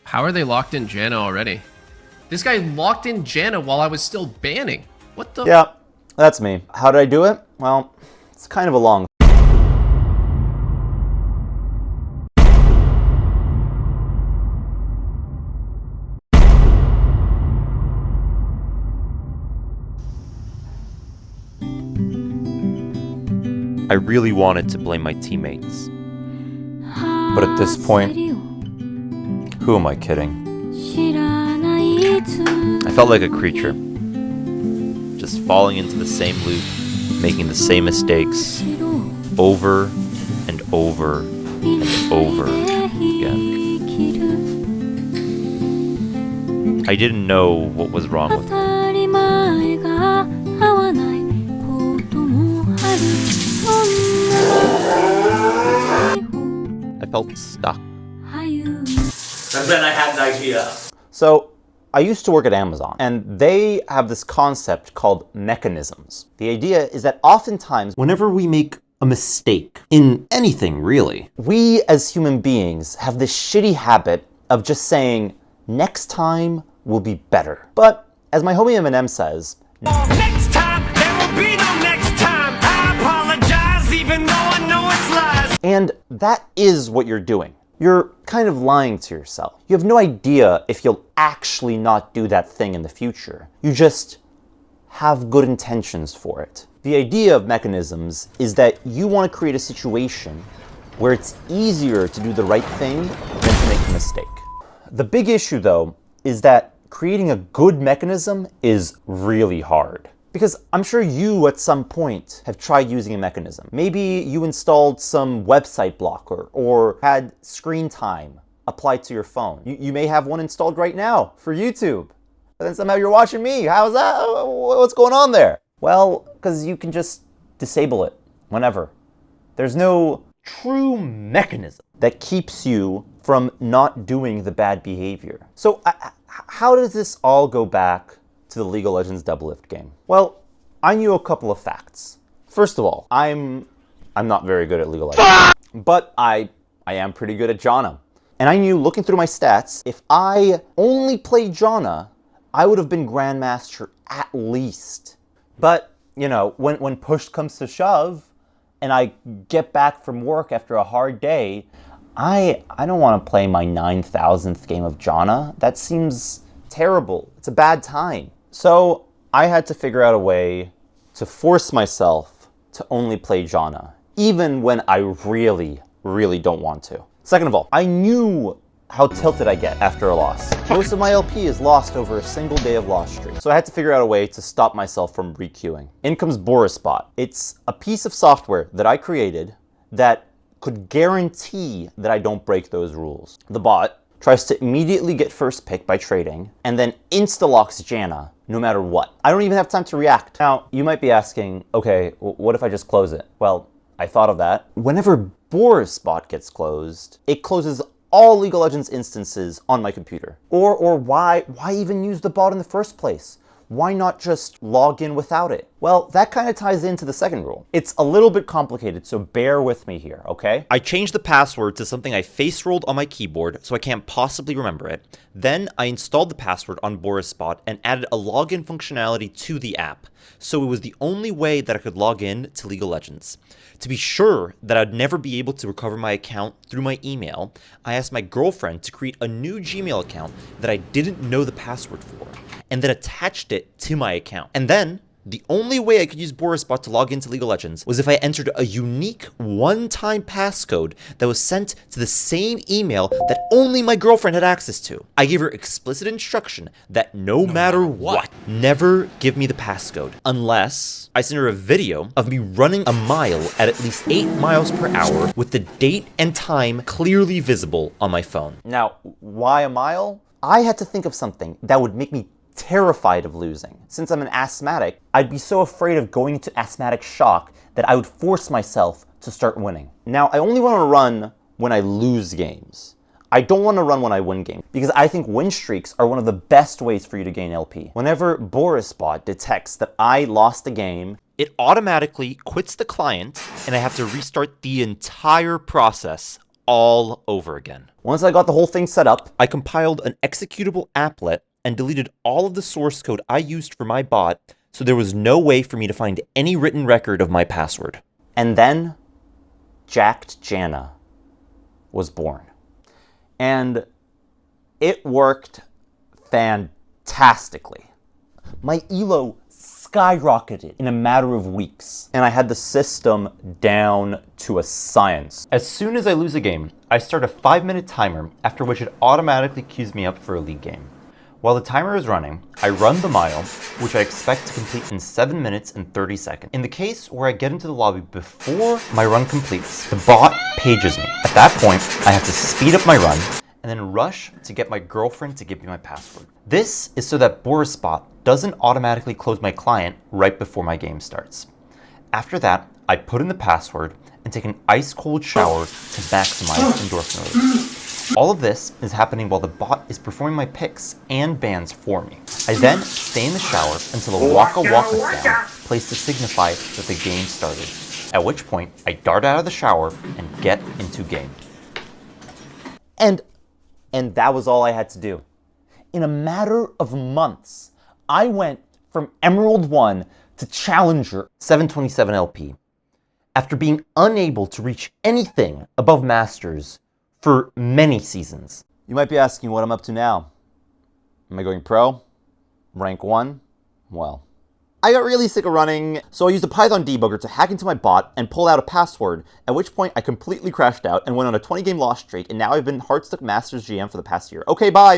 How are they locked in Janna already? This guy locked in Janna while I was still banning. What the? Yeah, that's me. How did I do it? Well, it's kind of a long. I really wanted to blame my teammates. But at this point, who am I kidding? I felt like a creature, just falling into the same loop, making the same mistakes over and over and over again. I didn't know what was wrong with me. I felt stuck. And then I had an idea. So, I used to work at Amazon, and they have this concept called mechanisms. The idea is that oftentimes, whenever we make a mistake in anything, really, we as human beings have this shitty habit of just saying, next time will be better. But, as my homie Eminem says, next time, there will be no next time. I apologize, even though I know it's lies. and that is what you're doing. You're kind of lying to yourself. You have no idea if you'll actually not do that thing in the future. You just have good intentions for it. The idea of mechanisms is that you want to create a situation where it's easier to do the right thing than to make a mistake. The big issue, though, is that creating a good mechanism is really hard. Because I'm sure you, at some point, have tried using a mechanism. Maybe you installed some website blocker or had screen time applied to your phone. You may have one installed right now for YouTube. But then somehow you're watching me. How's that? What's going on there? Well, because you can just disable it whenever. There's no true mechanism that keeps you from not doing the bad behavior. So how does this all go back to the League of Legends Doublelift game? Well, I knew a couple of facts. First of all, I'm not very good at League of Legends, but I am pretty good at Janna. And I knew, looking through my stats, if I only played Janna, I would have been Grandmaster at least. But, you know, when push comes to shove, and I get back from work after a hard day, I don't want to play my 9,000th game of Janna. That seems terrible. It's a bad time. So I had to figure out a way to force myself to only play Janna, even when I really, really don't want to. Second of all, I knew how tilted I get after a loss. Most of my LP is lost over a single day of loss streak. So I had to figure out a way to stop myself from re-queuing. In comes Borisbot. It's a piece of software that I created that could guarantee that I don't break those rules. The bot tries to immediately get first pick by trading, and then insta-locks Janna no matter what. I don't even have time to react. Now, you might be asking, okay, what if I just close it? Well, I thought of that. Whenever Borisbot gets closed, it closes all League of Legends instances on my computer. Or why even use the bot in the first place? Why not just log in without it? Well, that kind of ties into the second rule. It's a little bit complicated, so bear with me here, okay? I changed the password to something I face rolled on my keyboard so I can't possibly remember it. Then I installed the password on Borisbot and added a login functionality to the app. So it was the only way that I could log in to League of Legends. To be sure that I'd never be able to recover my account through my email, I asked my girlfriend to create a new Gmail account that I didn't know the password for, and then attached it to my account. And then, the only way I could use Borisbot to log into League of Legends was if I entered a unique one-time passcode that was sent to the same email that only my girlfriend had access to. I gave her explicit instruction that no matter what, never give me the passcode unless I sent her a video of me running a mile at least 8 miles per hour with the date and time clearly visible on my phone. Now, why a mile? I had to think of something that would make me terrified of losing. Since I'm an asthmatic, I'd be so afraid of going into asthmatic shock that I would force myself to start winning. Now, I only want to run when I lose games. I don't want to run when I win games, because I think win streaks are one of the best ways for you to gain LP. Whenever Borisbot detects that I lost a game, it automatically quits the client, and I have to restart the entire process all over again. Once I got the whole thing set up, I compiled an executable applet and deleted all of the source code I used for my bot, so there was no way for me to find any written record of my password. and then Jacked Jana was born. And it worked fantastically. My elo skyrocketed in a matter of weeks, and I had the system down to a science. As soon as I lose a game, I start a 5-minute timer, after which it automatically queues me up for a league game. While the timer is running, I run the mile, which I expect to complete in 7 minutes and 30 seconds. In the case where I get into the lobby before my run completes, the bot pages me. At that point, I have to speed up my run and then rush to get my girlfriend to give me my password. This is so that Borisbot doesn't automatically close my client right before my game starts. After that, I put in the password and take an ice cold shower to maximize endorphin release. All of this is happening while the bot is performing my picks and bans for me. I then stay in the shower until a waka waka sound plays to signify that the game started, at which point I dart out of the shower and get into game. And that was all I had to do. In a matter of months, I went from Emerald 1 to Challenger 727 LP. After being unable to reach anything above Masters for many seasons. You might be asking what I'm up to now. Am I going pro? Rank 1? Well, I got really sick of running, so I used a Python debugger to hack into my bot and pull out a password, at which point I completely crashed out and went on a 20-game loss streak, and now I've been Heartstuck Masters GM for the past year. Okay, bye!